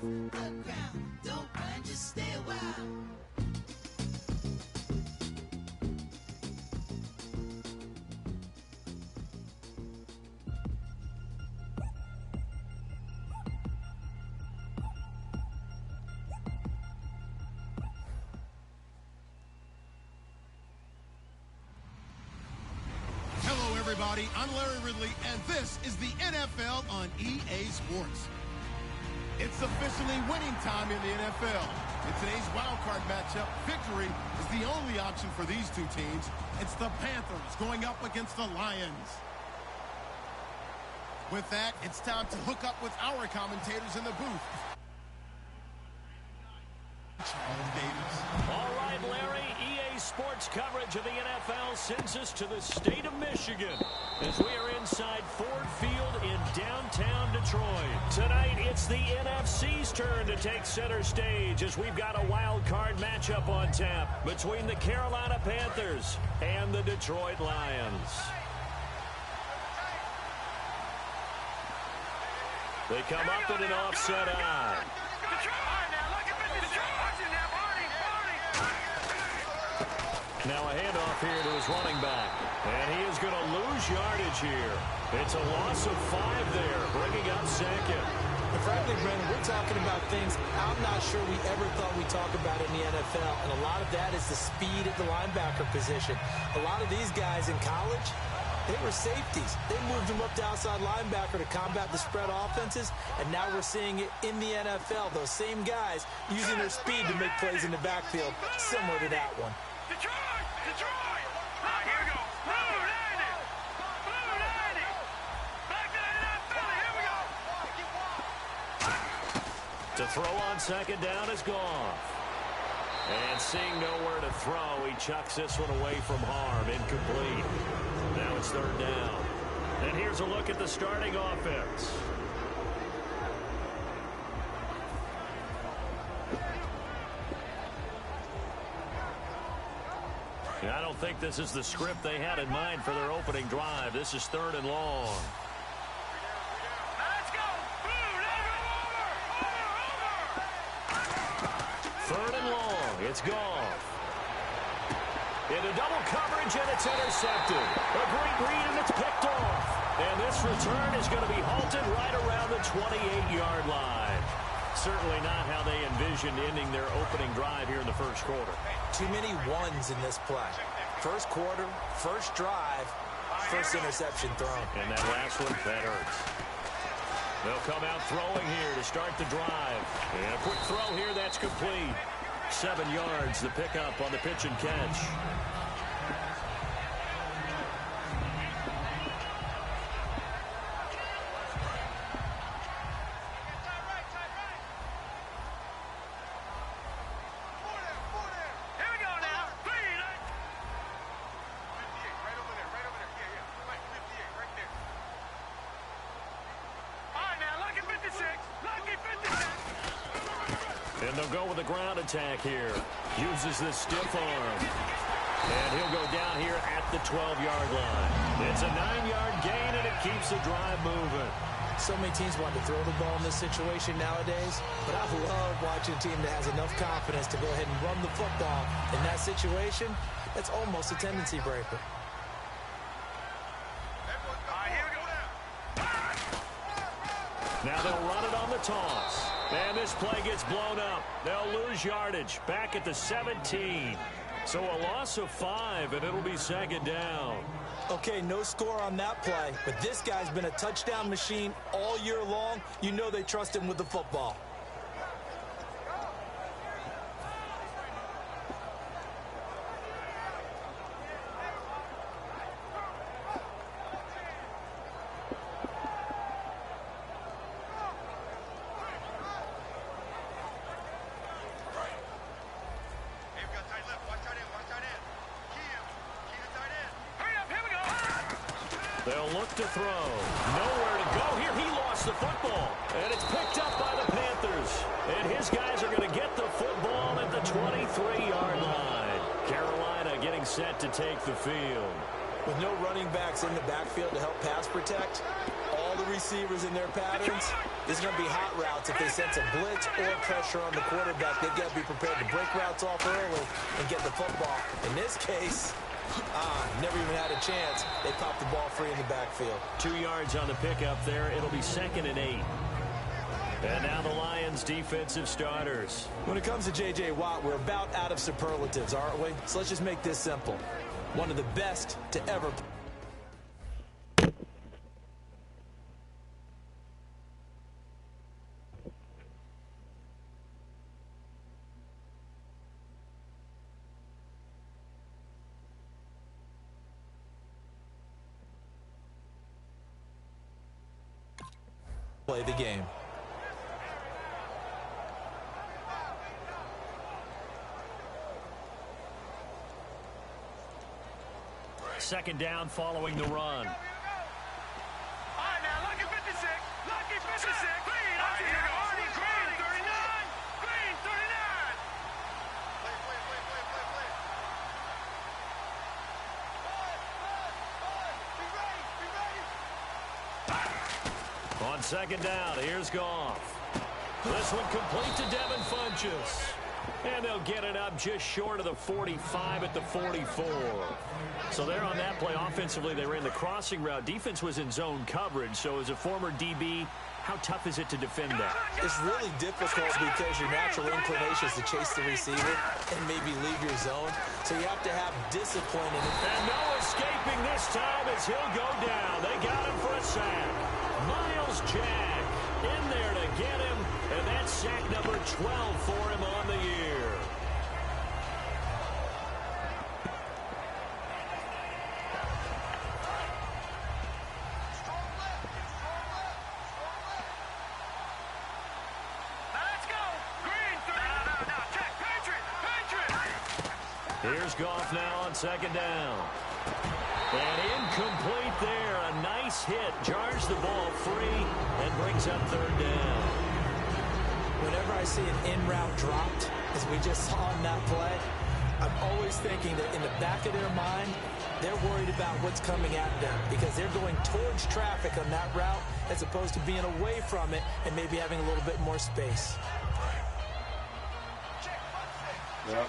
Hello, everybody. I'm Larry Ridley, and this is the NFL on EA Sports. It's officially winning time in the NFL. In today's wildcard matchup, victory is the only option for these two teams. It's the Panthers going up against the Lions. With that, it's time to hook up with our commentators in the booth. All right, Larry, EA Sports coverage of the NFL sends us to the state of Michigan as we are inside Ford Field in downtown Detroit. Tonight, it's the NFC's turn to take center stage as we've got a wild card matchup on tap between the Carolina Panthers and the Detroit Lions. They come up in an offset eye. Now a handoff here to his running back. And he is going to lose yardage here. It's a loss of 5 there, bringing up second. And frankly, Brendan, we're talking about things I'm not sure we ever thought we'd talk about in the NFL. And a lot of that is the speed at the linebacker position. A lot of these guys in college, they were safeties. They moved them up to outside linebacker to combat the spread offenses, and now we're seeing it in the NFL. Those same guys using their speed to make plays in the backfield, similar to that one. Detroit! Detroit! Here we go. Blue 90! Blue 90! Back to 99 Philly. Here we go. To throw on second down is gone. And seeing nowhere to throw, he chucks this one away from harm. Incomplete. Now it's third down. And here's a look at the starting offense. I don't think this is the script they had in mind for their opening drive. This is third and long. Let's go. Blue, over. Third and long. It's gone. Into double coverage, and it's intercepted. A great read, and it's picked off. And this return is going to be halted right around the 28-yard line. Certainly not how they envisioned ending their opening drive here in the first quarter. Too many ones in this play. First quarter, first drive, first interception thrown. And that last one, that hurts. They'll come out throwing here to start the drive. And a quick throw here, that's complete. 7 yards, the pickup on the pitch and catch. And they'll go with a ground attack here. Uses the stiff arm. And he'll go down here at the 12-yard line. It's a 9-yard gain, and it keeps the drive moving. So many teams want to throw the ball in this situation nowadays, but I love watching a team that has enough confidence to go ahead and run the football. In that situation, that's almost a tendency breaker. Now they'll run it on the toss. And this play gets blown up. They'll lose yardage back at the 17. So a loss of 5, and it'll be second down. Okay, no score on that play, but this guy's been a touchdown machine all year long. You know they trust him with the football. They'll look to throw. Nowhere to go here. He lost the football. And it's picked up by the Panthers. And his guys are going to get the football at the 23-yard line. Carolina getting set to take the field. With no running backs in the backfield to help pass protect, all know the receivers and their patterns. This is going to be hot routes if they sense a blitz or pressure on the quarterback. They've got to be prepared to break routes off early and get the football. In this case, never even had a chance. They popped the ball free in the backfield. 2 yards on the pickup there. It'll be 2nd and 8. And now the Lions defensive starters. When it comes to J.J. Watt, we're about out of superlatives, aren't we? So let's just make this simple. One of the best to ever play the game. Second down following the run. All right, now, lucky 56. Lucky 56. Green, all right, here goes. Green, 39. Green, 39. On second down, here's Goff. This one complete to Devin Funchess. And they'll get it up just short of the 45 at the 44. So there on that play, offensively, they ran the crossing route. Defense was in zone coverage. So as a former DB, how tough is it to defend that? It's really difficult because your natural inclination is to chase the receiver and maybe leave your zone. So you have to have discipline. And no escaping this time as he'll go down. They got him for a sack. Miles Jack in there to get him. And that's sack number 12 for him on the year. Here's Goff now on second down. And incomplete there. A nice hit. Jars the ball free and brings up third down. Whenever I see an in-route dropped, as we just saw in that play, I'm always thinking that in the back of their mind, they're worried about what's coming at them because they're going towards traffic on that route as opposed to being away from it and maybe having a little bit more space. Yep.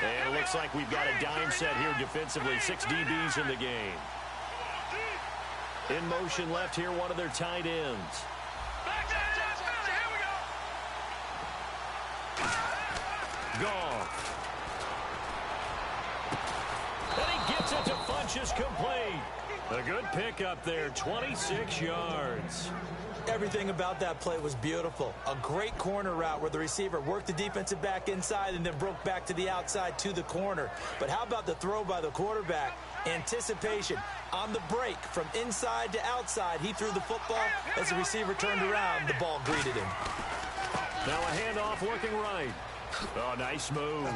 And it looks like we've got a dime set here defensively. 6 DBs in the game. In motion left here, one of their tight ends. Goff. And he gets it to Funchess complete. A good pickup there, 26 yards. Everything about that play was beautiful. A great corner route where the receiver worked the defensive back inside and then broke back to the outside to the corner. But how about the throw by the quarterback? Anticipation on the break from inside to outside. He threw the football. As the receiver turned around, the ball greeted him. Now a handoff looking right. Oh, nice move.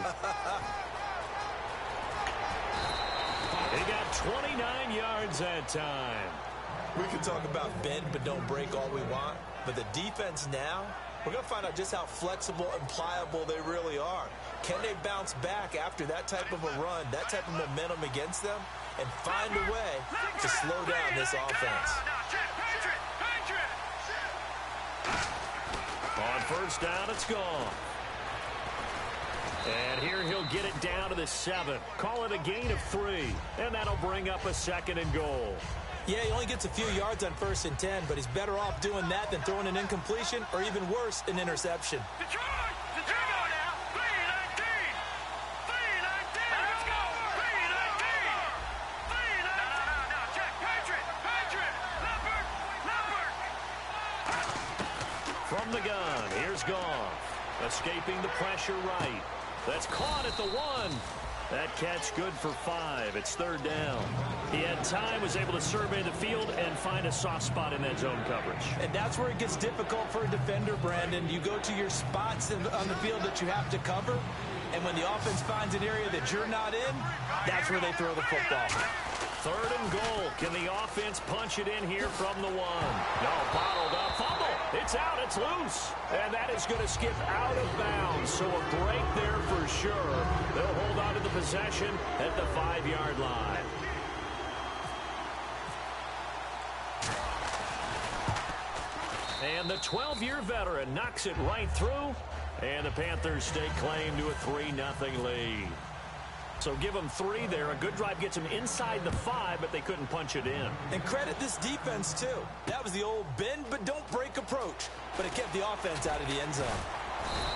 He got 29 yards that time. We can talk about bend but don't break all we want, but the defense now, we're going to find out just how flexible and pliable they really are. Can they bounce back after that type of a run, that type of momentum against them, and find a way to slow down this offense? On first down, it's gone. And here he'll get it down to the 7. Call it a gain of 3, and that'll bring up a 2nd and goal. Yeah, he only gets a few yards on 1st and 10, but he's better off doing that than throwing an incompletion or even worse, an interception. Detroit! Detroit now! 3-19! 3-19! Let's go! 3-19! 3-19! No, check! Patriot! Patriot! Leopard! Leopard! From the gun, here's Goff. Escaping the pressure right. That's caught at the 1. That catch good for 5. It's third down. He had time, was able to survey the field and find a soft spot in that zone coverage. And that's where it gets difficult for a defender, Brandon. You go to your spots on the field that you have to cover, and when the offense finds an area that you're not in, that's where they throw the football. Third and goal. Can the offense punch it in here from the 1? No, bottled up. Fumble. It's out. It's loose. And that is going to skip out of bounds. So a break there for sure. They'll hold on to the possession at the 5-yard line. And the 12-year veteran knocks it right through. And the Panthers stake claim to a 3-0 lead. So give them 3 there. A good drive gets them inside the 5, but they couldn't punch it in. And credit this defense, too. That was the old bend but don't break approach. But it kept the offense out of the end zone.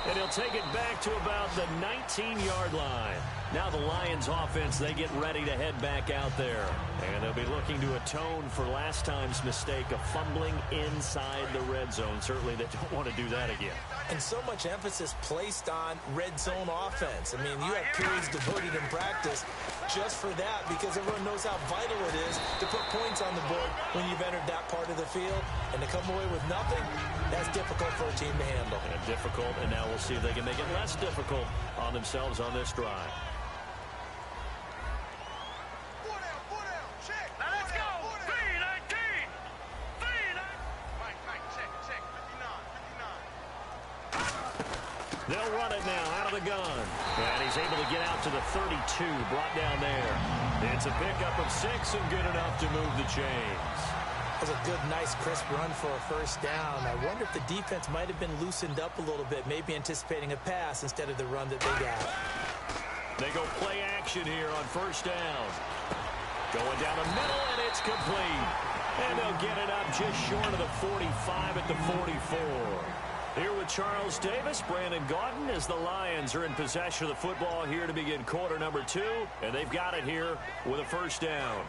And he'll take it back to about the 19-yard line. Now the Lions offense, they get ready to head back out there. And they'll be looking to atone for last time's mistake of fumbling inside the red zone. Certainly they don't want to do that again. And so much emphasis placed on red zone offense. I mean, you have periods devoted in practice just for that because everyone knows how vital it is to put points on the board when you've entered that part of the field. And to come away with nothing, that's difficult for a team to handle. And difficult, and now we'll see if they can make it less difficult on themselves on this drive. Now let's go. 3-19. 3-19. Mike, check. 59. They'll run it now out of the gun. And he's able to get out to the 32, brought down there. It's a pickup of 6 and good enough to move the chains. That was a good, nice, crisp run for a first down. I wonder if the defense might have been loosened up a little bit, maybe anticipating a pass instead of the run that they got. They go play action here on first down. Going down the middle, and it's complete. And they'll get it up just short of the 45 at the 44. Here with Charles Davis, Brandon Gaudin, as the Lions are in possession of the football here to begin quarter number 2. And they've got it here with a first down.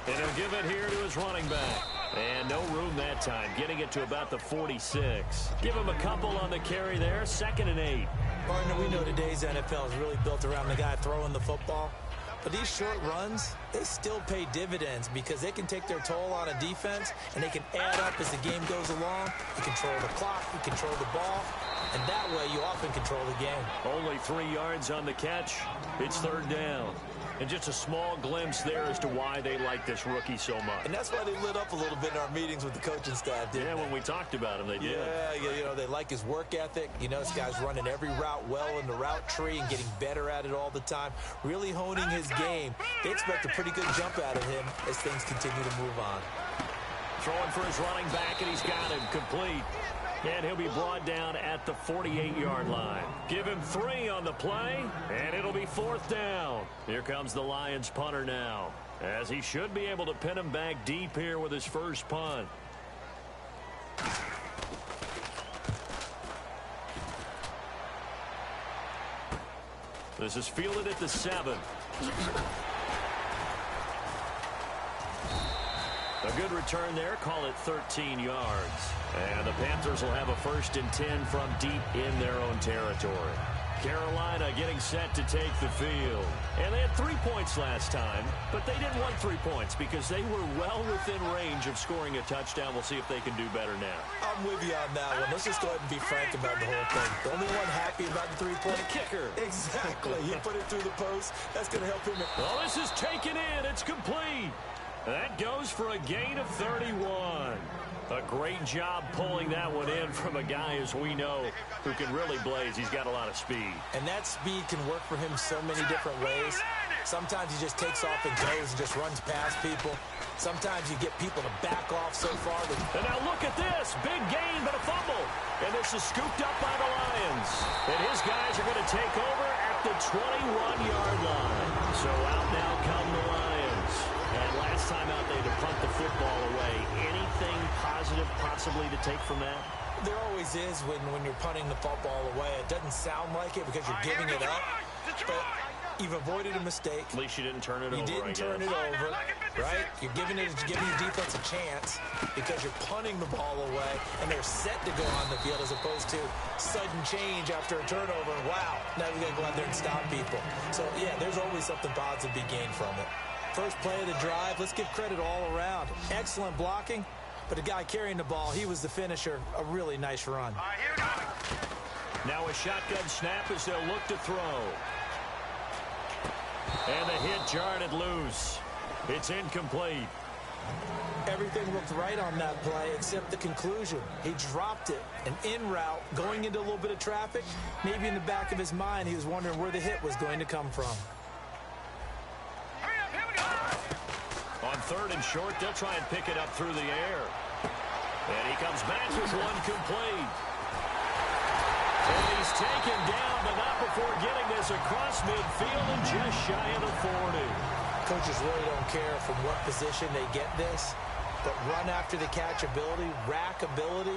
And he'll give it here to his running back. And no room that time, getting it to about the 46. Give him a couple on the carry there, 2nd and 8. Partner, we know today's NFL is really built around the guy throwing the football. But these short runs, they still pay dividends because they can take their toll on a defense and they can add up as the game goes along. You control the clock, you control the ball, and that way you often control the game. Only 3 yards on the catch. It's 3rd down. And just a small glimpse there as to why they like this rookie so much. And that's why they lit up a little bit in our meetings with the coaching staff, didn't they? When we talked about him, they did. Yeah, you know, they like his work ethic. You know, this guy's running every route well in the route tree and getting better at it all the time, really honing his game. They expect a pretty good jump out of him as things continue to move on. Throwing for his running back, and he's got him complete. And he'll be brought down at the 48-yard line. Give him 3 on the play, and it'll be 4th down. Here comes the Lions punter now, as he should be able to pin him back deep here with his first punt. This is fielded at the 7. A good return there, call it 13 yards. And the Panthers will have a 1st and 10 from deep in their own territory. Carolina getting set to take the field. And they had 3 points last time, but they didn't want 3 points because they were well within range of scoring a touchdown. We'll see if they can do better now. I'm with you on that one. Let's just go ahead and be frank about the whole thing. The only one happy about the 3-point kicker. Exactly. He put it through the post. That's going to help him. Well, this is taken in. It's complete. That goes for a gain of 31. A great job pulling that one in from a guy, as we know, who can really blaze. He's got a lot of speed. And that speed can work for him so many different ways. Sometimes he just takes off and goes and just runs past people. Sometimes you get people to back off so far. And now look at this. Big gain, but a fumble. And this is scooped up by the Lions. And his guys are going to take over at the 21-yard line. So out now come the Lions. And last time out, they had to punt the football away. Anything positive possibly to take from that? There always is when you're punting the football away. It doesn't sound like it because you're giving it up, but you've avoided a mistake. At least you didn't turn it over, You didn't turn it over, right? You're giving your defense a chance because you're punting the ball away, and they're set to go on the field as opposed to sudden change after a turnover. Wow, now we got to go out there and stop people. So, yeah, there's always something positive to be gained from it. First play of the drive, let's give credit all around. Excellent blocking, but the guy carrying the ball, he was the finisher. A really nice run. Now a shotgun snap as they'll look to throw. And the hit jarred it loose. It's incomplete. Everything looked right on that play except the conclusion. He dropped it, an en route, going into a little bit of traffic. Maybe in the back of his mind, he was wondering where the hit was going to come from. on 3rd and short. They'll try and pick it up through the air. And he comes back with one complete. And he's taken down, but not before getting this across midfield and just shy of the 40. Coaches really don't care from what position they get this, but run after the catch ability, rack ability,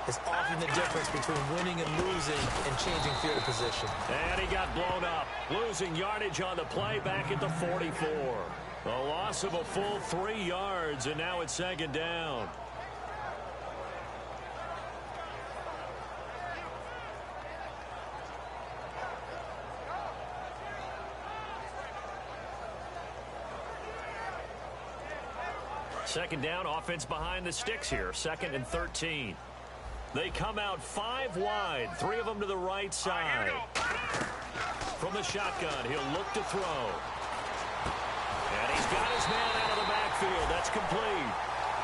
is often the difference between winning and losing and changing field position. And he got blown up, losing yardage on the play back at the 44. A loss of a full 3 yards, and now it's 2nd down. Second down, offense behind the sticks here. 2nd and 13. They come out 5 wide, 3 of them to the right side. From the shotgun, he'll look to throw. And he's got his man out of the backfield. That's complete.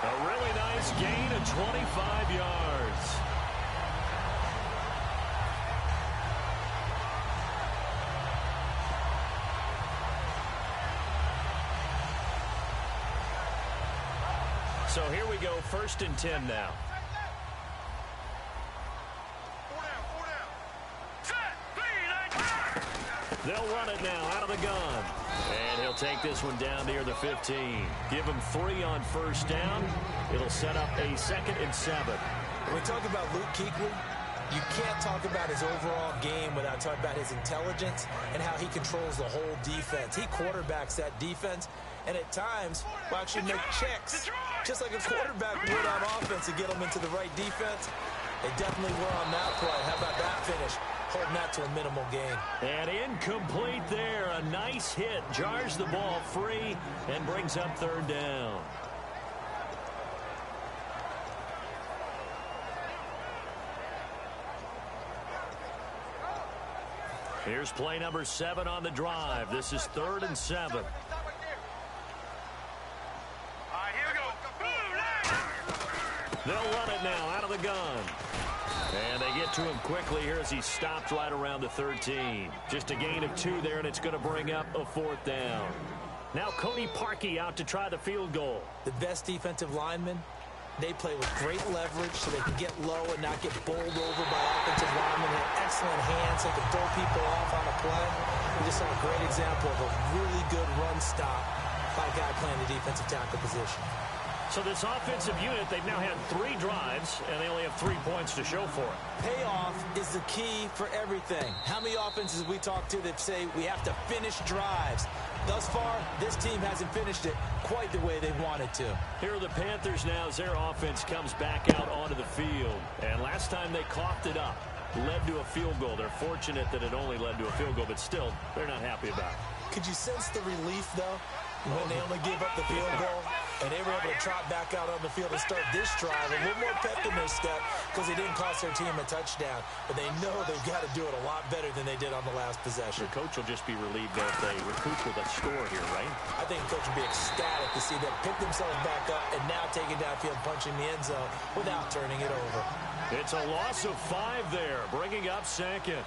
A really nice gain of 25 yards. So here we go, 1st and 10 now. They'll run it now out of the gun. And he'll take this one down near the 15. Give him 3 on 1st down. It'll set up a 2nd and 7. When we talk about Luke Kuechly, you can't talk about his overall game without talking about his intelligence and how he controls the whole defense. He quarterbacks that defense, and at times will actually make checks, just like a quarterback would on offense to get them into the right defense. They definitely were on that play. How about that finish? Holding that to a minimal gain. And incomplete there. A nice hit. Jars the ball free and brings up 3rd down. Here's play number 7 on the drive. This is 3rd and 7. They'll run it now out of the gun. And they get to him quickly here as he stopped right around the 13. Just a gain of 2 there, and it's going to bring up a 4th down. Now Cody Parkey out to try the field goal. The best defensive linemen, they play with great leverage so they can get low and not get bowled over by offensive linemen. They have excellent hands. They can throw people off on a play. We just saw a great example of a really good run stop by a guy playing the defensive tackle position. So this offensive unit, they've now had 3 drives, and they only have 3 points to show for it. Payoff is the key for everything. How many offenses we talk to that say we have to finish drives? Thus far, this team hasn't finished it quite the way they wanted to. Here are the Panthers now as their offense comes back out onto the field. And last time they coughed it up, led to a field goal. They're fortunate that it only led to a field goal, but still, they're not happy about it. Could you sense the relief, though, when they only gave up the field goal? And they were able to trot back out on the field and start this drive a little more pep in their step because they didn't cost their team a touchdown. But they know they've got to do it a lot better than they did on the last possession. The coach will just be relieved that they recoup with a score here, right? I think the coach will be ecstatic to see them pick themselves back up and now take it downfield, punching the end zone without turning it over. It's a loss of 5 there, bringing up 2nd.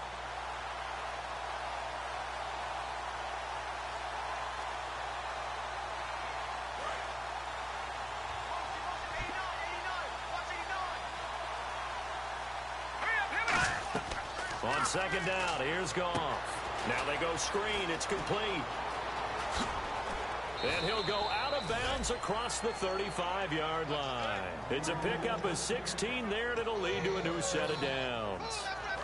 On 2nd down, here's Goff. Now they go screen. It's complete. And he'll go out of bounds across the 35-yard line. It's a pickup of 16 there, and it'll lead to a new set of downs.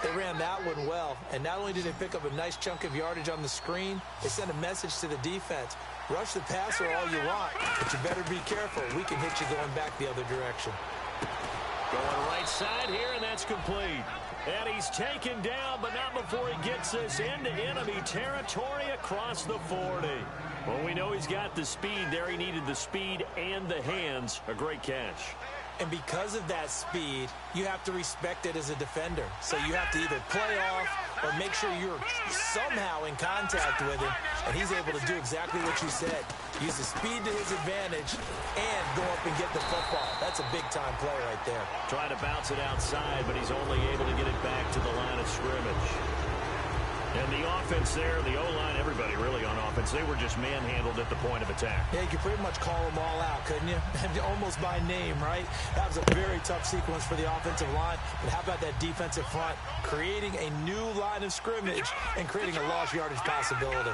They ran that one well, and not only did they pick up a nice chunk of yardage on the screen, they sent a message to the defense. Rush the passer all you want, but you better be careful. We can hit you going back the other direction. Going right side here, and that's complete. And he's taken down, but not before he gets this into enemy territory across the 40. Well, we know he's got the speed there. He needed the speed and the hands. A great catch. And because of that speed, you have to respect it as a defender. So you have to either play off or make sure you're somehow in contact with him. And he's able to do exactly what you said. Use the speed to his advantage and go up and get the football. That's a big-time play right there. Trying to bounce it outside, but he's only able to get it back to the line of scrimmage. And the offense there, the O-line, everybody really on offense, they were just manhandled at the point of attack. Yeah, you could pretty much call them all out, couldn't you? Almost by name, right? That was a very tough sequence for the offensive line. But how about that defensive front creating a new line of scrimmage and creating a lost yardage possibility?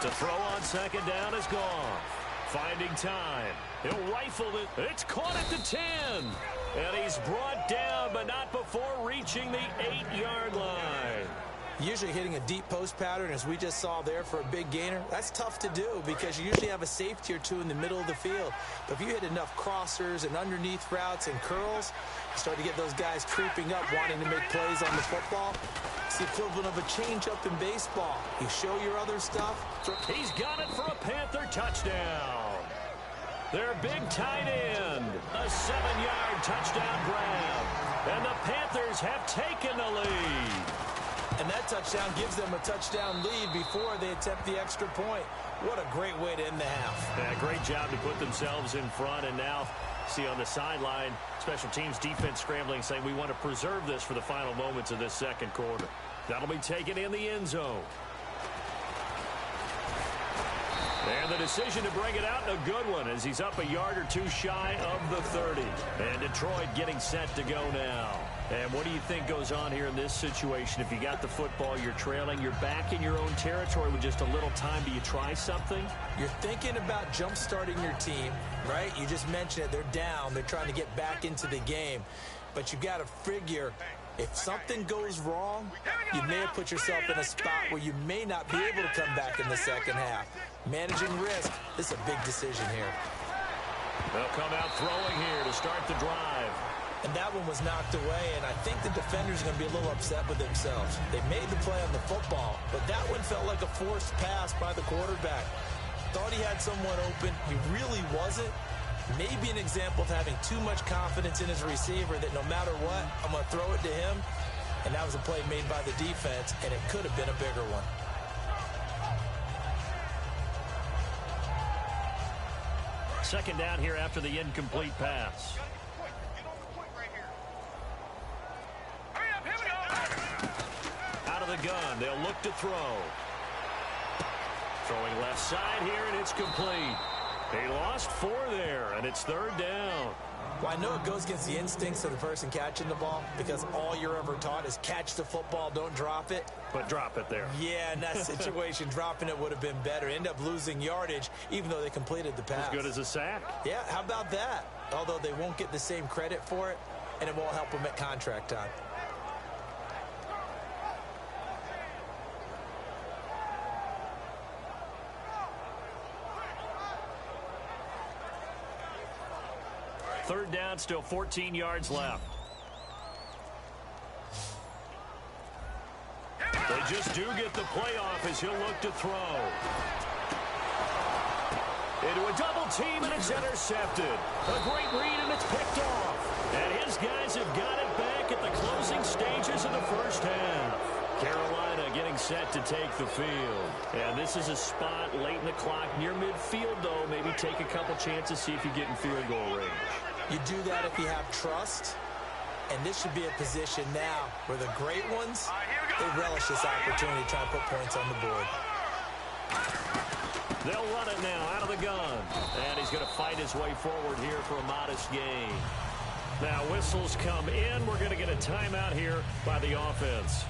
To throw on second down is gone. Finding time. He'll rifle it. It's caught at the 10. And he's brought down, but not before reaching the 8-yard line. Usually hitting a deep post pattern, as we just saw there for a big gainer, that's tough to do because you usually have a safety or two in the middle of the field. But if you hit enough crossers and underneath routes and curls, you start to get those guys creeping up, wanting to make plays on the football. It's the equivalent of a change-up in baseball. You show your other stuff. He's got it for a Panther touchdown. Their big tight end. A 7-yard touchdown grab. And the Panthers have taken the lead. And that touchdown gives them a touchdown lead before they attempt the extra point. What a great way to end the half. Yeah, great job to put themselves in front. And now, see on the sideline, special teams defense scrambling, saying we want to preserve this for the final moments of this second quarter. That'll be taken in the end zone. And the decision to bring it out, a good one, as he's up a yard or two shy of the 30. And Detroit getting set to go now. And what do you think goes on here in this situation? If you got the football, you're trailing, you're back in your own territory with just a little time. Do you try something? You're thinking about jump-starting your team, right? You just mentioned it. They're down. They're trying to get back into the game. But you got to figure, if something goes wrong, you may have put yourself in a spot where you may not be able to come back in the second half. Managing risk, this is a big decision here. They'll come out throwing here to start the drive. And that one was knocked away, and I think the defenders are going to be a little upset with themselves. They made the play on the football, but that one felt like a forced pass by the quarterback. Thought he had someone open. He really wasn't. Maybe an example of having too much confidence in his receiver that no matter what, I'm going to throw it to him. And that was a play made by the defense, and it could have been a bigger one. Second down here after the incomplete pass. Out of the gun, they'll look to throw. Throwing left side here, and it's complete. They lost 4 there, and it's third down. Well, I know it goes against the instincts of the person catching the ball because all you're ever taught is catch the football, don't drop it. But drop it there. Yeah, in that situation, dropping it would have been better. End up losing yardage, even though they completed the pass. As good as a sack. Yeah, how about that? Although they won't get the same credit for it, and it won't help them at contract time. Third down, still 14 yards left. They just do get the playoff as he'll look to throw. Into a double team, and it's intercepted. A great read, and it's picked off. And his guys have got it back at the closing stages of the first half. Carolina getting set to take the field. And this is a spot late in the clock near midfield, though. Maybe take a couple chances, see if you get in field goal range. You do that if you have trust. And this should be a position now where the great ones, they relish this opportunity to try and put points on the board. They'll run it now out of the gun. And he's going to fight his way forward here for a modest gain. Now whistles come in. We're going to get a timeout here by the offense.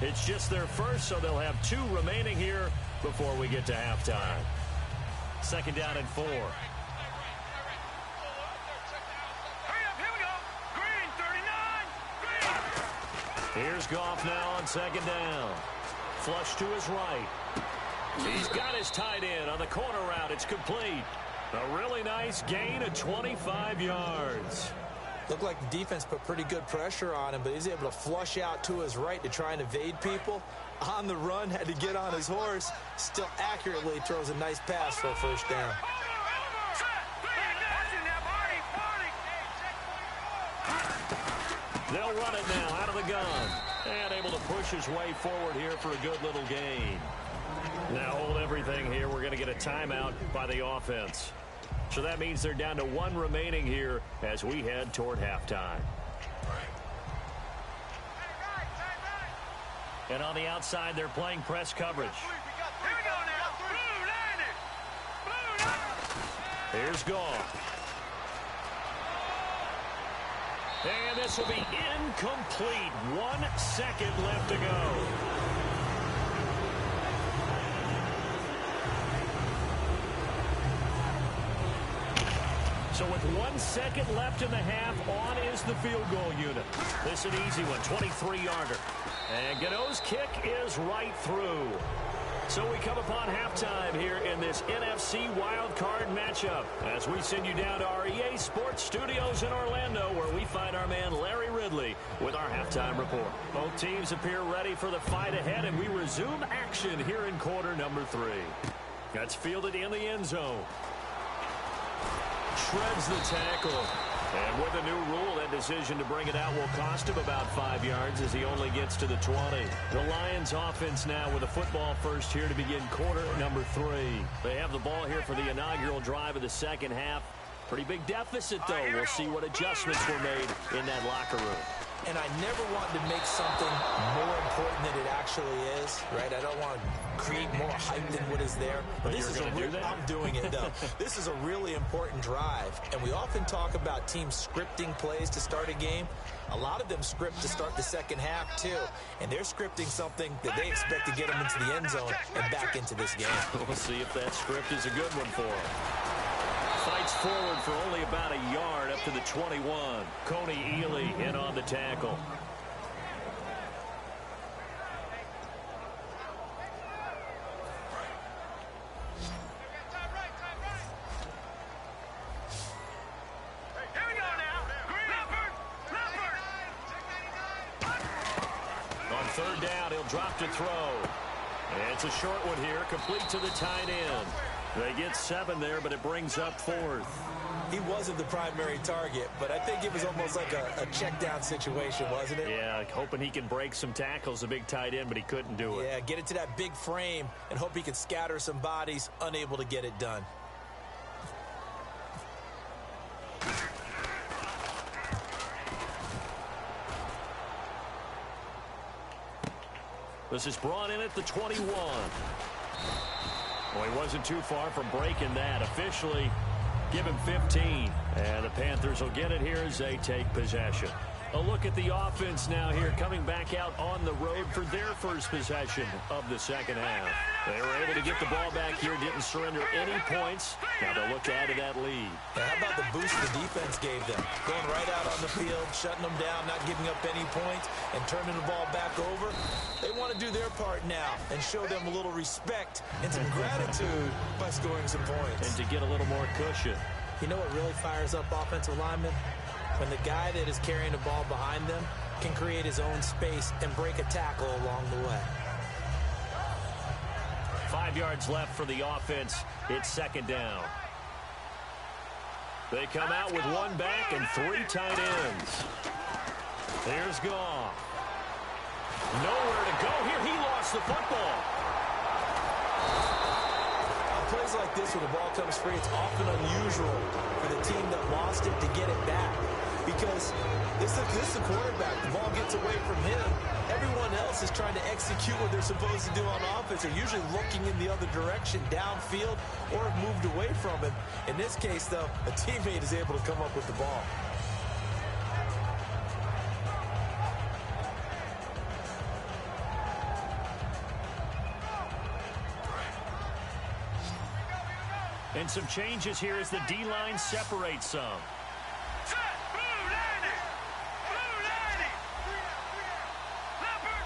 It's just their first, so they'll have 2 remaining here before we get to halftime. Second down and 4. Here's Goff now on second down. Flush to his right. He's got his tight end on the corner route. It's complete. A really nice gain of 25 yards. Looked like the defense put pretty good pressure on him, but he's able to flush out to his right to try and evade people. On the run, had to get on his horse. Still accurately throws a nice pass for a first down. They'll run it now out of the gun. And able to push his way forward here for a good little gain. Now hold everything here. We're going to get a timeout by the offense. So that means they're down to 1 remaining here as we head toward halftime. And on the outside, they're playing press coverage. Here we go now. Blue 90. Blue 90. Here's Goff. And this will be incomplete. 1 second left to go. So with 1 second left in the half, on is the field goal unit. This is an easy one, 23-yarder. And Gano's kick is right through. So we come upon halftime here in this NFC wildcard matchup as we send you down to our EA Sports Studios in Orlando where we find our man Larry Ridley with our halftime report. Both teams appear ready for the fight ahead, and we resume action here in quarter number 3. That's fielded in the end zone. Shreds the tackle. And with a new rule, that decision to bring it out will cost him about 5 yards as he only gets to the 20. The Lions offense now with a football first here to begin quarter number 3. They have the ball here for the inaugural drive of the second half. Pretty big deficit, though. We'll see what adjustments were made in that locker room. And I never want to make something more important than it actually is, right? I don't want to create more hype than what is there. But this is I'm doing it, though. This is a really important drive. And we often talk about teams scripting plays to start a game. A lot of them script to start the second half, too. And they're scripting something that they expect to get them into the end zone and back into this game. We'll see if that script is a good one for them. Fights forward for only about a yard up to the 21. Coney Ely in on the tackle. Here we go now. On third down, he'll drop to throw. And it's a short one here, complete to the tight end. They get 7 there, but it brings up 4th. He wasn't the primary target, but I think it was almost like a check down situation, wasn't it? Yeah, hoping he can break some tackles, a big tight end, but he couldn't do it. Yeah, get it to that big frame and hope he can scatter some bodies, unable to get it done. This is brought in at the 21. Well, he wasn't too far from breaking that. Officially, give him 15. And the Panthers will get it here as they take possession. A look at the offense now here, coming back out on the road for their first possession of the second half. They were able to get the ball back here, didn't surrender any points. Now they'll look to add to that lead. Now, how about the boost the defense gave them? Going right out on the field, shutting them down, not giving up any points, and turning the ball back over. They want to do their part now and show them a little respect and some gratitude by scoring some points. And to get a little more cushion. You know what really fires up offensive linemen? When the guy that is carrying the ball behind them can create his own space and break a tackle along the way. 5 yards left for the offense. It's second down. They come out with 1 back and 3 tight ends. Here's Goff. Nowhere to go here. He lost the football. Plays like this when the ball comes free, it's often unusual for the team that lost it to get it back. Because this is the quarterback. The ball gets away from him. Everyone else is trying to execute what they're supposed to do on offense. They're usually looking in the other direction, downfield, or have moved away from him. In this case, though, a teammate is able to come up with the ball. And some changes here as the D-line separates some. Set. Blue 90. Blue 90. Leopard.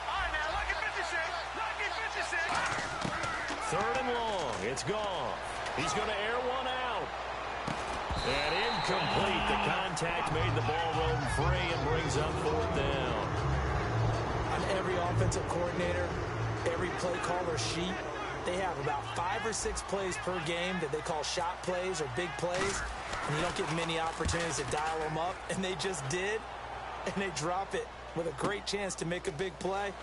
All right, now, lucky 56. Lucky 56. Third and long. It's gone. He's going to air one out. And incomplete. The contact made the ball roam free and brings up 4th down. On every offensive coordinator, every play caller sheet, they have about 5 or 6 plays per game that they call shot plays or big plays, and you don't get many opportunities to dial them up, and they just did, and they drop it with a great chance to make a big play.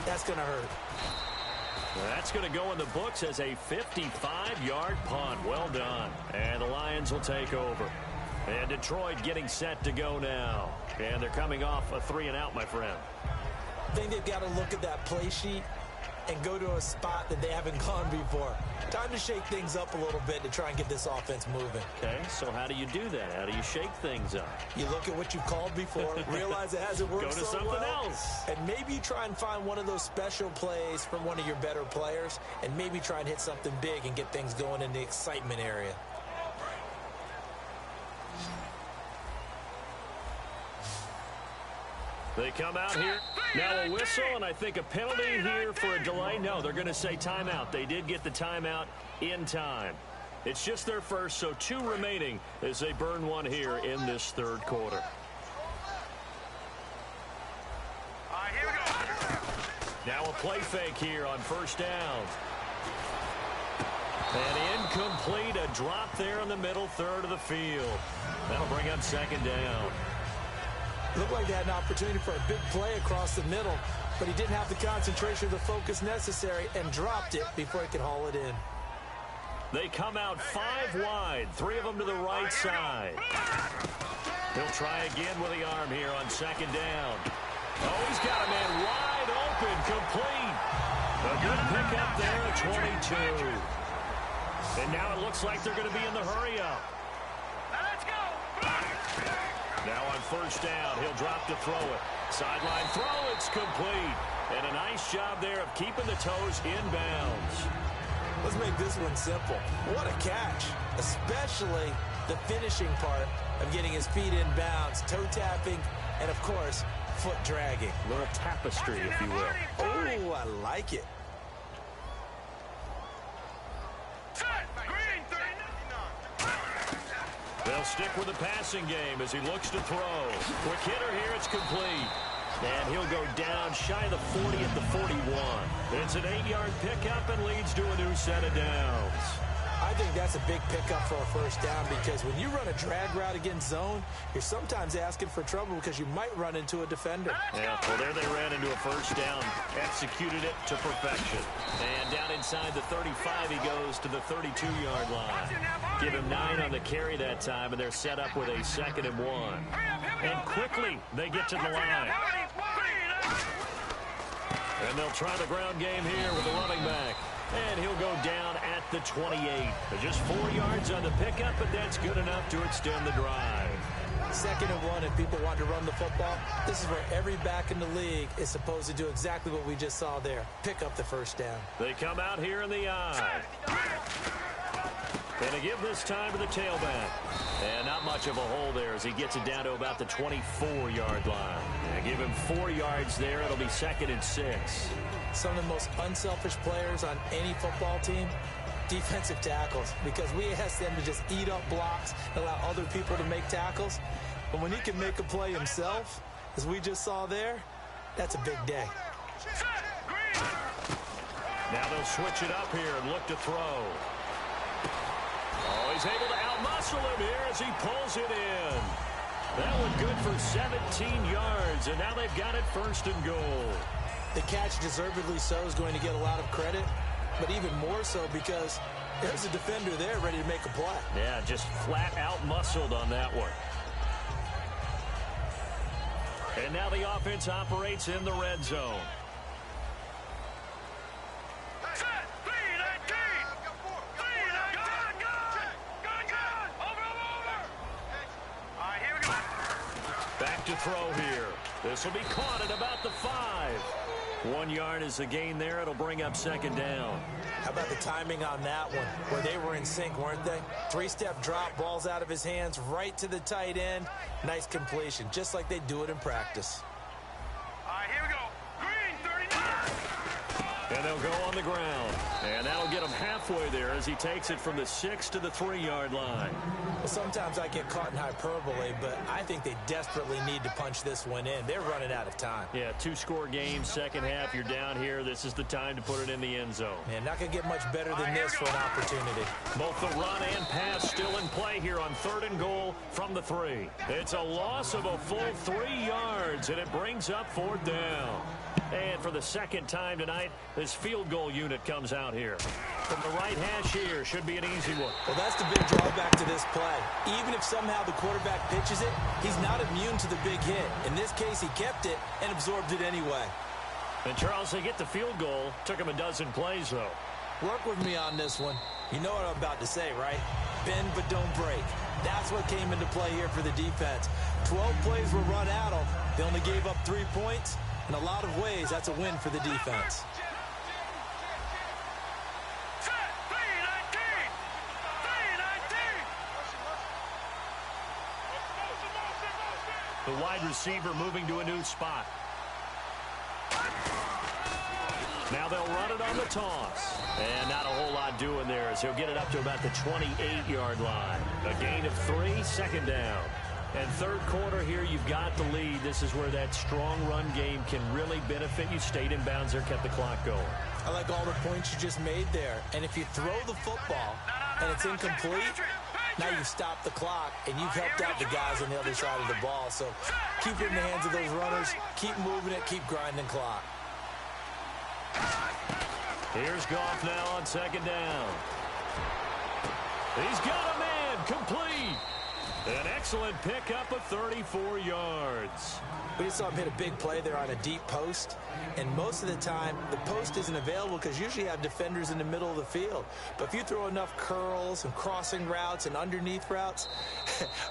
That's going to hurt. That's going to go in the books as a 55-yard punt. Well done. And the Lions will take over. And Detroit getting set to go now. And they're coming off a 3-and-out, my friend. I think they've got to look at that play sheet and go to a spot that they haven't gone before. Time to shake things up a little bit to try and get this offense moving. Okay, so how do you do that? How do you shake things up? You look at what you've called before, realize it hasn't worked so well. Go to something else. And maybe you try and find one of those special plays from one of your better players, and maybe try and hit something big and get things going in the excitement area. They come out here. Now a whistle, and I think a penalty here for a delay. No, they're going to say timeout. They did get the timeout in time. It's just their first, so 2 remaining as they burn one here in this third quarter. Here we go. Now a play fake here on first down. And incomplete, a drop there in the middle third of the field. That'll bring up second down. Looked like they had an opportunity for a big play across the middle, but he didn't have the concentration or the focus necessary and dropped it before he could haul it in. They come out 5 wide, 3 of them to the right side. He'll try again with the arm here on second down. Oh, he's got a man wide open, complete. A good pickup there at 22. And now it looks like they're going to be in the hurry-up. Let's go. Now on first down, he'll drop to throw it. Sideline throw, it's complete. And a nice job there of keeping the toes in bounds. Let's make this one simple. What a catch, especially the finishing part of getting his feet in bounds, toe tapping, and of course, foot dragging. A little tapestry, if you will. Oh, I like it. They'll stick with the passing game as he looks to throw. Quick hitter here, it's complete. And he'll go down shy of the 40 at the 41. It's an 8-yard pickup and leads to a new set of downs. I think that's a big pickup for a first down because when you run a drag route against zone, you're sometimes asking for trouble because you might run into a defender. Yeah, well, there they ran into a first down, executed it to perfection. And down inside the 35, he goes to the 32-yard line. Give him 9 on the carry that time, and they're set up with a 2nd and 1. And quickly, they get to the line. And they'll try the ground game here with the running back. And he'll go down at the 28. Just 4 yards on the pickup, but that's good enough to extend the drive. 2nd and 1, if people want to run the football, this is where every back in the league is supposed to do exactly what we just saw there. Pick up the first down. They come out here in the eye. And they give this time to the tailback. And not much of a hole there as he gets it down to about the 24-yard line. And give him 4 yards there. It'll be 2nd and 6. Some of the most unselfish players on any football team, defensive tackles, because we ask them to just eat up blocks and allow other people to make tackles. But when he can make a play himself, as we just saw there, that's a big day. Now they'll switch it up here and look to throw. Oh, he's able to outmuscle him here as he pulls it in. That one good for 17 yards, and now they've got it 1st and goal. The catch, deservedly so, is going to get a lot of credit, but even more so because there's a defender there ready to make a play. Yeah, just flat out muscled on that one. And now the offense operates in the red zone. Back to throw here. This will be caught at about the 5. 1 yard is the gain there. It'll bring up 2nd down. How about the timing on that one, where they were in sync, weren't they? 3-step drop, balls out of his hands, right to the tight end. Nice completion, just like they do it in practice. Here we go. Green, 39. And they'll go on the ground. And that'll get him halfway there as he takes it from the 6 to the 3-yard line. Well, sometimes I get caught in hyperbole, but I think they desperately need to punch this one in. They're running out of time. Yeah, 2-score game, second half. You're down here. This is the time to put it in the end zone. Man, not going to get much better than this for an opportunity. Both the run and pass still in play here on 3rd and goal from the 3. It's a loss of a full 3 yards, and it brings up 4th down. And for the second time tonight, this field goal unit comes out here. From the right hash here, should be an easy one. Well, that's the big drawback to this play. Even if somehow the quarterback pitches it, he's not immune to the big hit. In this case, he kept it and absorbed it anyway. And Charles, they get the field goal. Took him a dozen plays, though. Work with me on this one. You know what I'm about to say, right? Bend but don't break. That's what came into play here for the defense. 12 plays were run at them. They only gave up 3 points. In a lot of ways, that's a win for the defense. The wide receiver moving to a new spot. Now they'll run it on the toss. And not a whole lot doing there as he'll get it up to about the 28-yard line. A gain of 3, second down. And third quarter here, you've got the lead. This is where that strong run game can really benefit you. Stayed in bounds there, kept the clock going. I like all the points you just made there. And if you throw the football and it's incomplete, now you stop the clock and you've helped out the guys on the other side of the ball. So keep it in the hands of those runners. Keep moving it. Keep grinding clock. Here's Goff now on second down. He's got a man complete. An excellent pickup of 34 yards. We just saw him hit a big play there on a deep post. And most of the time, the post isn't available because usually you have defenders in the middle of the field. But if you throw enough curls and crossing routes and underneath routes,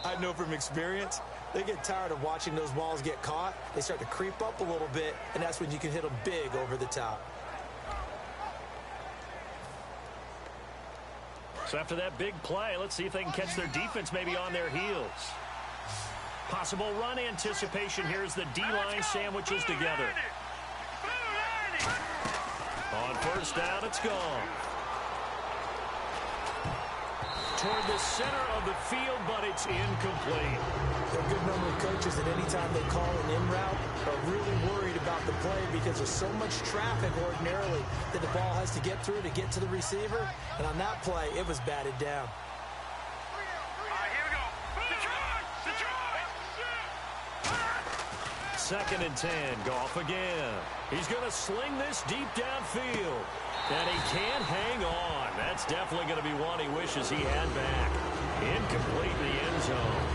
I know from experience, they get tired of watching those balls get caught. They start to creep up a little bit, and that's when you can hit them big over the top. So after that big play, let's see if they can catch their defense maybe on their heels. Possible run anticipation here as the D-line sandwiches together. On first down, it's gone. Toward the center of the field, but it's incomplete. There are a good number of coaches that anytime they call an in route are really worried about the play because there's so much traffic ordinarily that the ball has to get through to get to the receiver. And on that play, it was batted down. Second and 10, Goff again. He's going to sling this deep downfield. And he can't hang on. That's definitely going to be one he wishes he had back. Incomplete in the end zone.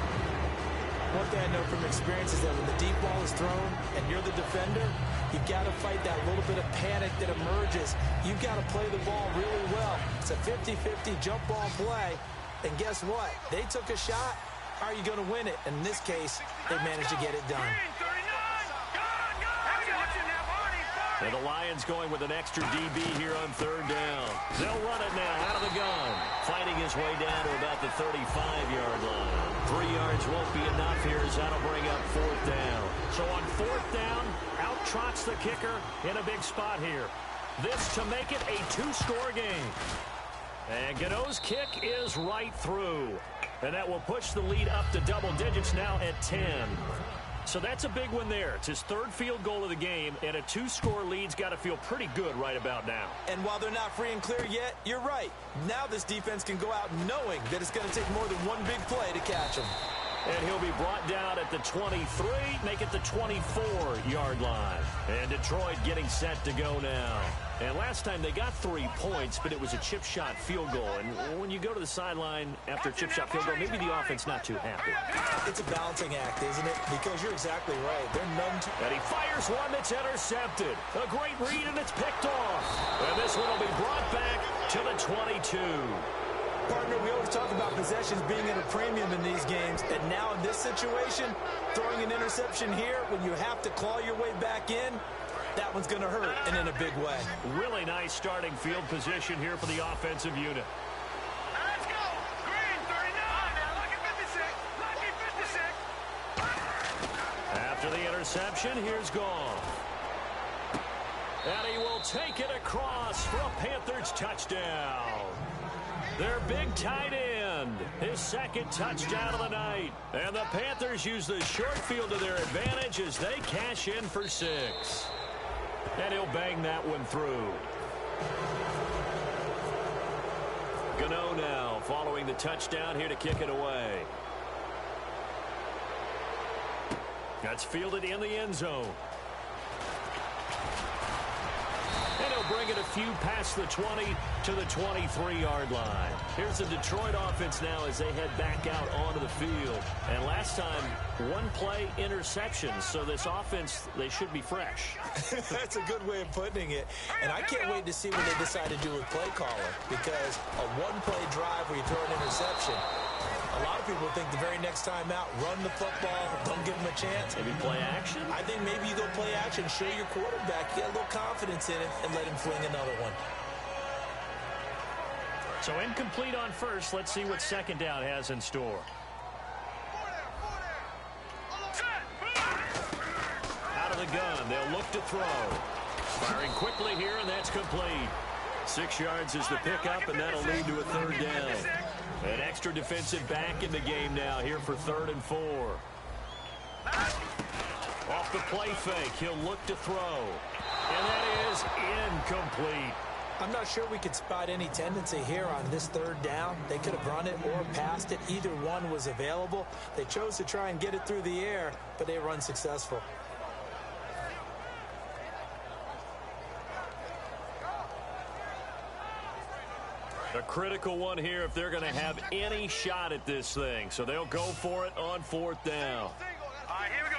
One thing I know from experience is that when the deep ball is thrown and you're the defender, you've got to fight that little bit of panic that emerges. You've got to play the ball really well. It's a 50-50 jump ball play. And guess what? They took a shot. How are you going to win it? In this case, they managed to get it done. And the Lions going with an extra DB here on third down. They'll run it now out of the gun. Fighting his way down to about the 35-yard line. 3 yards won't be enough here as that'll bring up fourth down. So on fourth down, out trots the kicker in a big spot here. This to make it a 2-score game. And Gano's kick is right through. And that will push the lead up to double digits now at 10. So that's a big one there. It's his third field goal of the game, and a 2-score lead's got to feel pretty good right about now. And while they're not free and clear yet, you're right. Now this defense can go out knowing that it's going to take more than one big play to catch him. And he'll be brought down at the 23, make it the 24-yard line. And Detroit getting set to go now. And last time they got 3 points, but it was a chip shot field goal. And when you go to the sideline after a chip shot field goal, maybe the offense not too happy. It's a balancing act, isn't it? Because you're exactly right. They're numb to... And he fires one that's intercepted. A great read, and it's picked off. And this one will be brought back to the 22. Partner, we always talk about possessions being at a premium in these games. And now in this situation, throwing an interception here when you have to claw your way back in, that one's going to hurt, and in a big way. Really nice starting field position here for the offensive unit. Let's go. Green, 39. Lucky 56. Lucky 56. After the interception, here's Goff. And he will take it across for a Panthers touchdown. Their big tight end, his second touchdown of the night. And the Panthers use the short field to their advantage as they cash in for 6. And he'll bang that one through. Gano now following the touchdown here to kick it away. That's fielded in the end zone. bring it a few past the 20 to the 23-yard line. Here's the Detroit offense now as they head back out onto the field. And last time, one play interception. So this offense, they should be fresh. That's a good way of putting it. And I can't wait to see what they decide to do with play calling, because a one-play drive where you throw an interception, a lot of people think the very next time out, run the football, don't give them a chance. Maybe play action? I think maybe you go play action, show your quarterback, get a little confidence in him, and let him fling another one. So incomplete on first. Let's see what second down has in store. Out of the gun, they'll look to throw. Firing quickly here, and that's complete. 6 yards is the pickup, and that'll lead to a third down. An extra defensive back in the game now here for 3rd and 4. Off the play fake, he'll look to throw. And that is incomplete. I'm not sure we could spot any tendency here on this 3rd down. They could have run it or passed it. Either one was available. They chose to try and get it through the air, but they were unsuccessful. A critical one here if they're going to have any shot at this thing. So they'll go for it on 4th down. All right, here we go.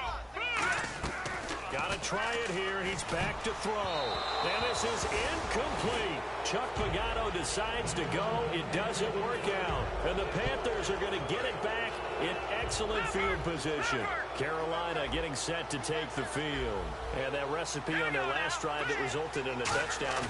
Got to try it here, and he's back to throw. And this is incomplete. Chuck Pagano decides to go. It doesn't work out. And the Panthers are going to get it back in excellent field position. Carolina getting set to take the field. And that recipe on their last drive that resulted in a touchdown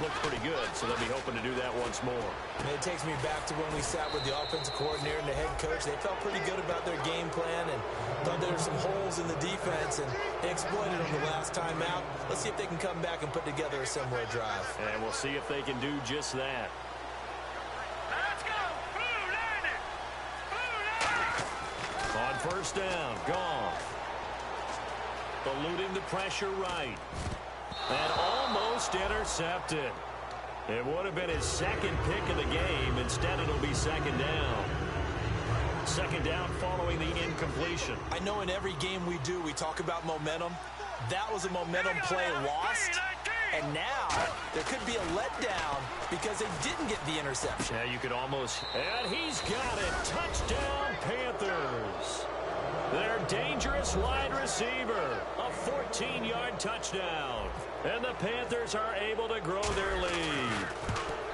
looked pretty good, so they'll be hoping to do that once more. And it takes me back to when we sat with the offensive coordinator and the head coach. They felt pretty good about their game plan and thought there were some holes in the defense, and they exploited them the last time out. Let's see if they can come back and put together a similar drive. And we'll see if they can do just that. Let's go. Blue landed. On 1st down, Goff. Eluding the pressure right. And almost intercepted. It would have been his 2nd pick of the game. Instead, it'll be 2nd down. 2nd down following the incompletion. I know in every game we do, we talk about momentum. That was a momentum play lost. And now there could be a letdown because they didn't get the interception. Yeah, you could almost. And he's got it. Touchdown, Panthers. Their dangerous wide receiver. A 14-yard touchdown. And the Panthers are able to grow their lead.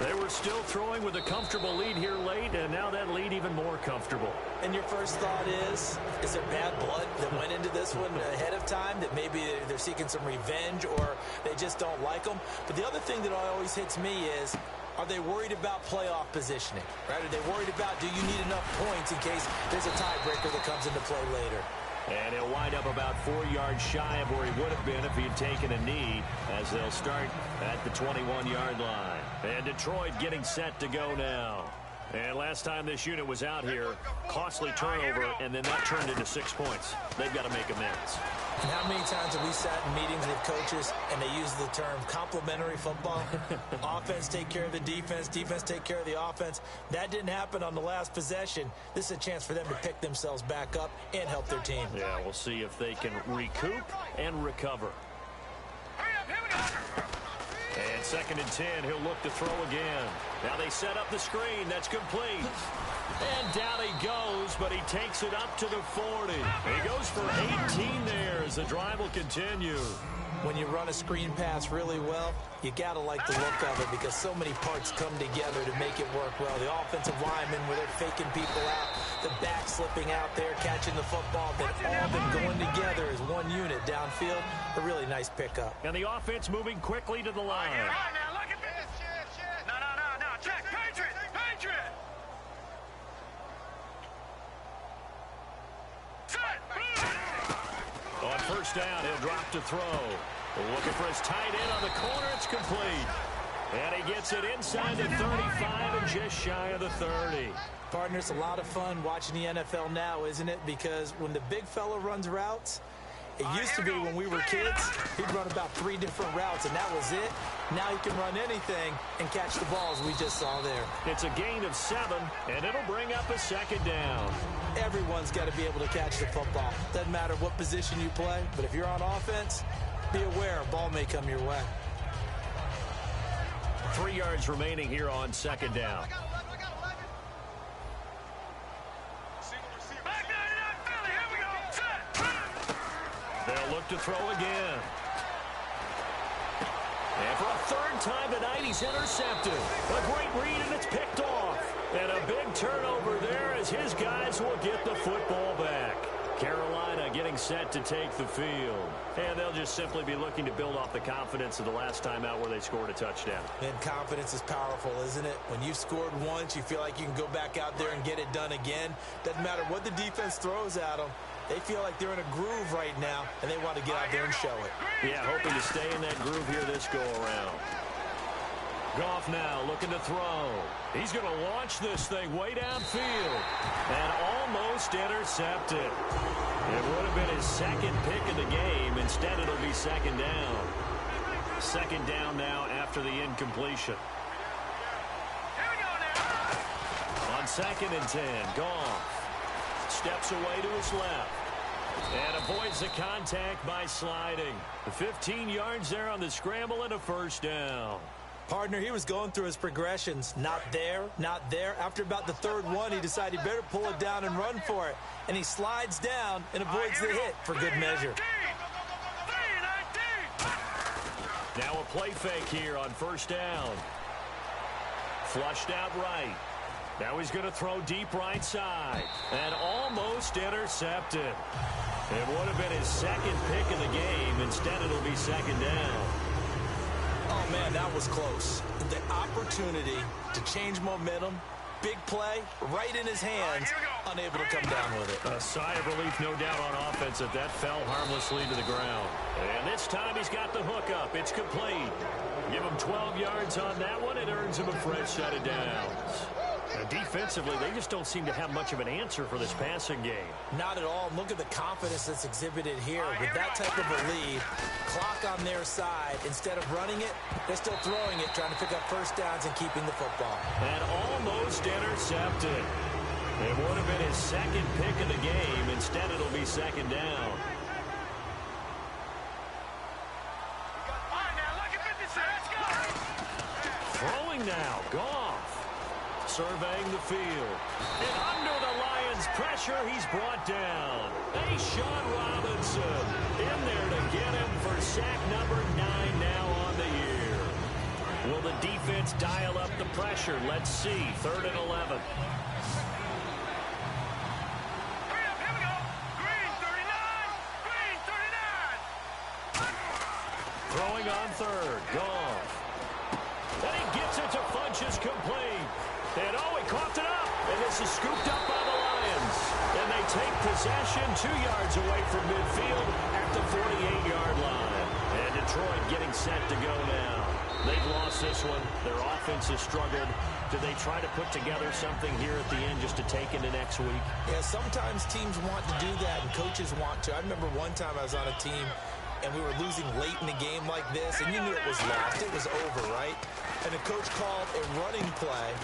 They were still throwing with a comfortable lead here late, and now that lead even more comfortable. And your first thought is there bad blood that went into this one ahead of time, that maybe they're seeking some revenge or they just don't like them? But the other thing that always hits me is, are they worried about playoff positioning? Right? Are they worried about, do you need enough points in case there's a tiebreaker that comes into play later? And he'll wind up about 4 yards shy of where he would have been if he had taken a knee, as they'll start at the 21-yard line. And Detroit getting set to go now. And last time this unit was out here, costly turnover, and then that turned into 6 points. They've got to make amends. And how many times have we sat in meetings with coaches and they use the term complementary football? Offense take care of the defense, defense take care of the offense. That didn't happen on the last possession. This is a chance for them to pick themselves back up and help their team. Yeah, we'll see if they can recoup and recover. Hurry up, here we go. And 2nd and 10, he'll look to throw again. Now they set up the screen. That's complete. And down he goes, but he takes it up to the 40. He goes for 18 there as the drive will continue. When you run a screen pass really well, you got to like the look of it because so many parts come together to make it work well. The offensive linemen, where they're faking people out, the back slipping out there, catching the football, they've all been going together as one unit downfield. A really nice pickup. And the offense moving quickly to the line. All right, now look at this. No. Check. Patriot. On 1st down, he'll drop to throw. Looking for his tight end on the corner. It's complete. And he gets it inside the 35 and just shy of the 30. Partner, it's a lot of fun watching the NFL now, isn't it? Because when the big fella runs routes, it used to be when we were kids, he'd run about 3 different routes, and that was it. Now he can run anything and catch the balls we just saw there. It's a gain of 7, and it'll bring up a 2nd down. Everyone's got to be able to catch the football. Doesn't matter what position you play, but if you're on offense, be aware a ball may come your way. 3 yards remaining here on second down. They'll look to throw again. And for a third time tonight, he's intercepted. A great read, and it's picked off. And a big turnover there as his guys will get the football back. Carolina getting set to take the field. And they'll just simply be looking to build off the confidence of the last time out where they scored a touchdown. And confidence is powerful, isn't it? When you've scored once, you feel like you can go back out there and get it done again. Doesn't matter what the defense throws at them. They feel like they're in a groove right now, and they want to get out there and show it. Yeah, hoping to stay in that groove here this go-around. Goff now looking to throw. He's going to launch this thing way downfield and almost intercepted. It would have been his second pick of the game. Instead, it'll be second down. Second down now after the incompletion. On 2nd and 10, Goff steps away to his left and avoids the contact by sliding. 15 yards there on the scramble and a first down. Partner, he was going through his progressions. Not there, not there. After about the third one, he decided he better pull it down and run for it. And he slides down and avoids the hit for good measure. Now a play fake here on first down. Flushed out right. Now he's going to throw deep right side. And almost intercepted. It would have been his second pick of the game. Instead, it'll be second down. Oh, man, that was close. The opportunity to change momentum, big play, right in his hands, unable to come down with it. A sigh of relief, no doubt, on offense that fell harmlessly to the ground. And this time he's got the hook up. It's complete. Give him 12 yards on that one. It earns him a fresh set of downs. Now, defensively, they just don't seem to have much of an answer for this passing game. Not at all. Look at the confidence that's exhibited here. With that type of a lead, clock on their side, instead of running it, they're still throwing it, trying to pick up first downs and keeping the football. And almost intercepted. It would have been his second pick of the game. Instead, it'll be second down. Throwing now, Goff. Surveying the field. And under the Lions' pressure, he's brought down. Sean Robinson in there to get him for sack number 9 now on the year. Will the defense dial up the pressure? Let's see. 3rd and 11. Throwing on 3rd. Goff. And he gets it to Funchess complete. And he coughed it up. And this is scooped up by the Lions. And they take possession 2 yards away from midfield at the 48-yard line. And Detroit getting set to go now. They've lost this one. Their offense has struggled. Do they try to put together something here at the end just to take into next week? Yeah, sometimes teams want to do that, and coaches want to. I remember one time I was on a team, and we were losing late in the game like this, and you knew it was lost. It was over, right? And the coach called a running play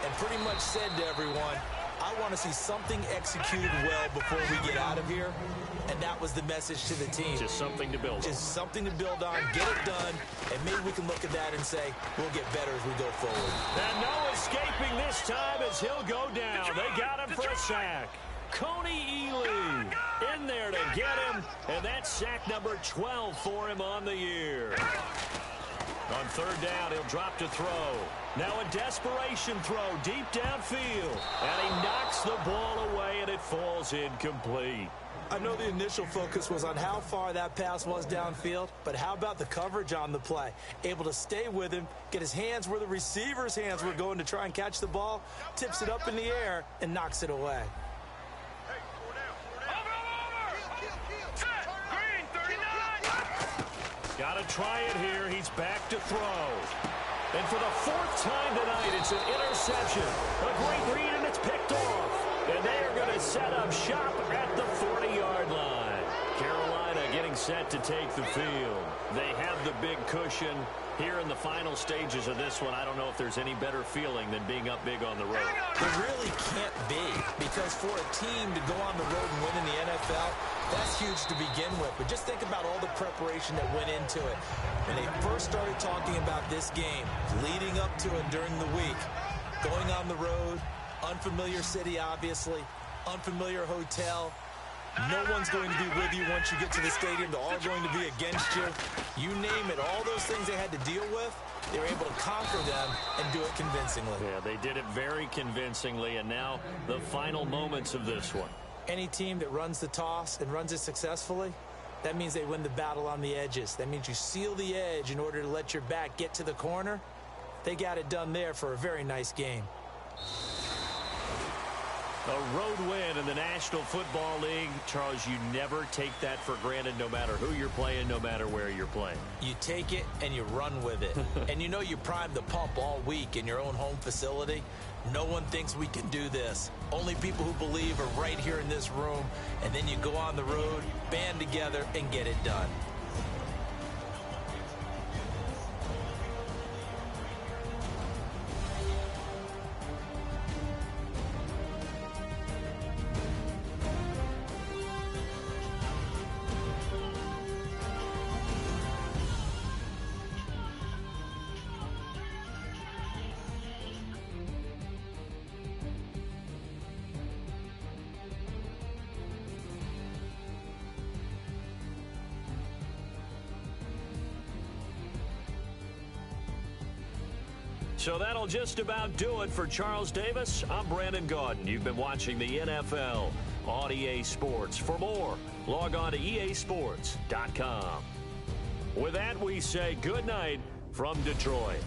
and pretty much said to everyone, I want to see something executed well before we get out of here. And that was the message to the team. Just something to build on. Just something to build on, get it done, and maybe we can look at that and say, we'll get better as we go forward. And no escaping this time as he'll go down. They got him for a sack. Coney Ely in there to get him, and that's sack number 12 for him on the year. On 3rd down, he'll drop to throw. Now a desperation throw deep downfield, and he knocks the ball away, and it falls incomplete. I know the initial focus was on how far that pass was downfield, but how about the coverage on the play? Able to stay with him, get his hands where the receiver's hands were going to try and catch the ball, tips it up in the air, and knocks it away. Got to try it here. He's back to throw. And for the 4th time tonight, it's an interception. A great read, and it's picked off. And they are going to set up shop at the 40-yard line. Carolina getting set to take the field. They have the big cushion. Here in the final stages of this one, I don't know if there's any better feeling than being up big on the road. There really can't be, because for a team to go on the road and win in the NFL, that's huge to begin with. But just think about all the preparation that went into it. When they first started talking about this game, leading up to it during the week, going on the road, unfamiliar city, obviously, unfamiliar hotel. No one's going to be with you once you get to the stadium. They're all going to be against you. You name it. All those things they had to deal with, they were able to conquer them and do it convincingly. Yeah, they did it very convincingly, and now the final moments of this one. Any team that runs the toss and runs it successfully, that means they win the battle on the edges. That means you seal the edge in order to let your back get to the corner. They got it done there for a very nice game. A road win in the National Football League. Charles, you never take that for granted no matter who you're playing, no matter where you're playing. You take it and you run with it. And you know you primed the pump all week in your own home facility. No one thinks we can do this. Only people who believe are right here in this room. And then you go on the road, band together, and get it done. So that'll just about do it for Charles Davis. I'm Brandon Gaudin. You've been watching the NFL on EA Sports. For more, log on to easports.com. With that, we say good night from Detroit.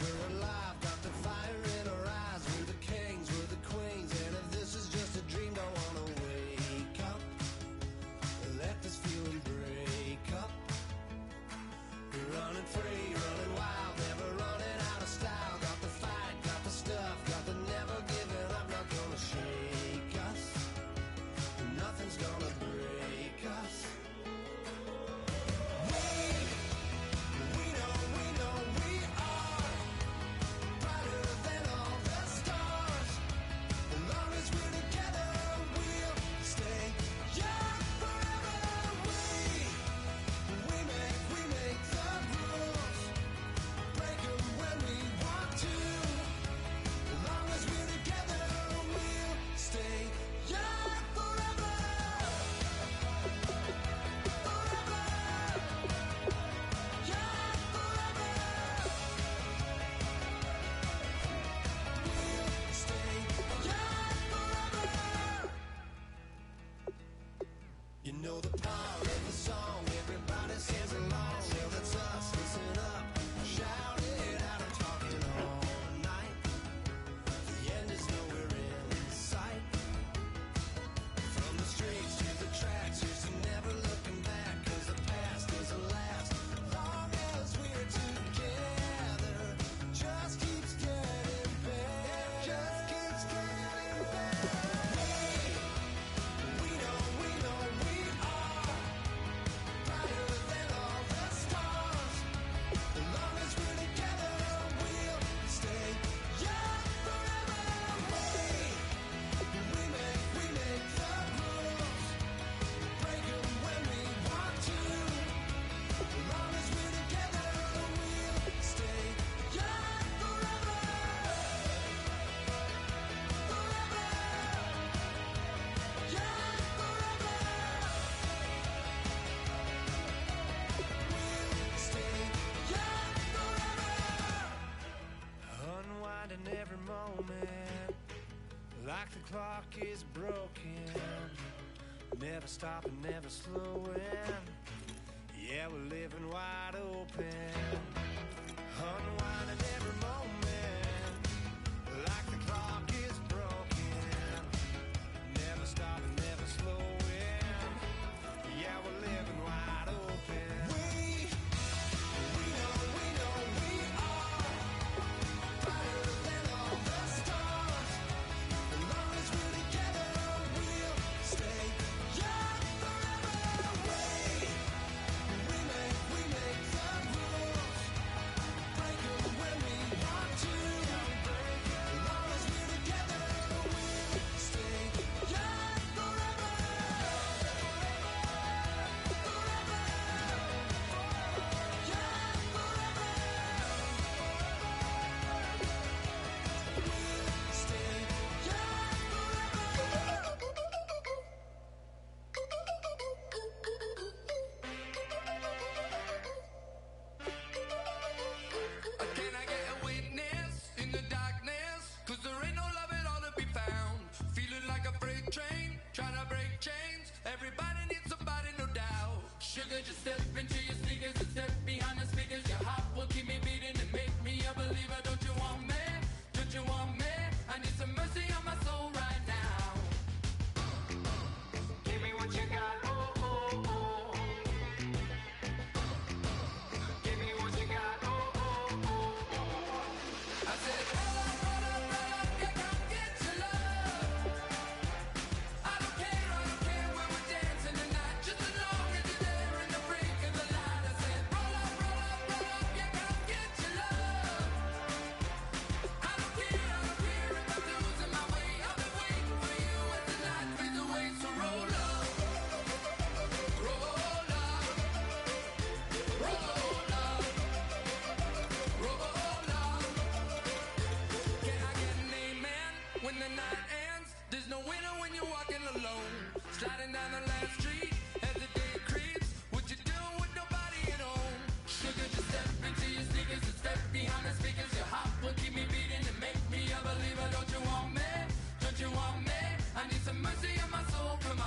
We're alive, got the fire in our eyes. We're the kings, we're the queens. And if this is just a dream, don't wanna wake up. Let this feeling break up. We're running free, running wild, never running out of style. Got the fight, got the stuff, got the never giving up. Not gonna shake us. Nothing's gonna break us. We know we are brighter than all the stars. As long as we're together, we'll stay young forever. We make the rules, break 'em when we want to. As long as we're together, we'll stay young forever. Forever. Young forever. We'll stay young forever. You know the power of the song, everybody sings along. Well, that's us, listen up, shout it out, I'm talking all night. The end is nowhere in sight. From the streets to the tracks, here's to never looking back. 'Cause the past doesn't last, long as we're together. Just keeps getting better, just keeps getting better. We know we are brighter than all the stars. As long as we're together, we'll stay young forever. We make the rules, break 'em when we want to. As long as we're together, we'll stay young forever. Forever. Young forever. We'll stay young forever. Unwinding every moment, like the clock is broken. Never stopping, never slowing. Yeah, we're living wide open. Unwinding every moment, like the clock is broken. Never stopping, never slowing. Yeah, we're living wide open. We know we are brighter than all the stars. As long as we're together, we'll stay young forever. We make the rules, break 'em when we want to. As long as we're together, we'll stay young forever. Forever. Young forever. We'll stay young Can I get a witness in the darkness? 'Cause there ain't no love at all to be found. Feeling like a freight train, trying to break chains. Everybody needs somebody, no doubt. Sugar, just step into your sneakers and step behind the speakers. Your heart will keep me beating and make me a believer. Don't you want me? Don't you want me? I need some mercy on my soul right now. Give me what you got, oh, oh, oh. Give me what you got, oh, oh, oh. I said, roll up, yeah, come get your love. I don't care where we're dancing tonight, just as long as you're there in the break of the light. I said, roll up, yeah, come get your love. I don't care if I'm losing my way. I've been waiting for you as the night fades away. So roll up, roll up, roll up, roll up. Can I get an amen when the night ends? There's no winner when you're walking alone. Sliding down the last street as the day creeps. What you doing with nobody at home? Sugar, just step into your sneakers and step behind the speakers. Your heart will keep me beating and make me a believer. Don't you want me? Don't you want me? I need some mercy on my soul. Come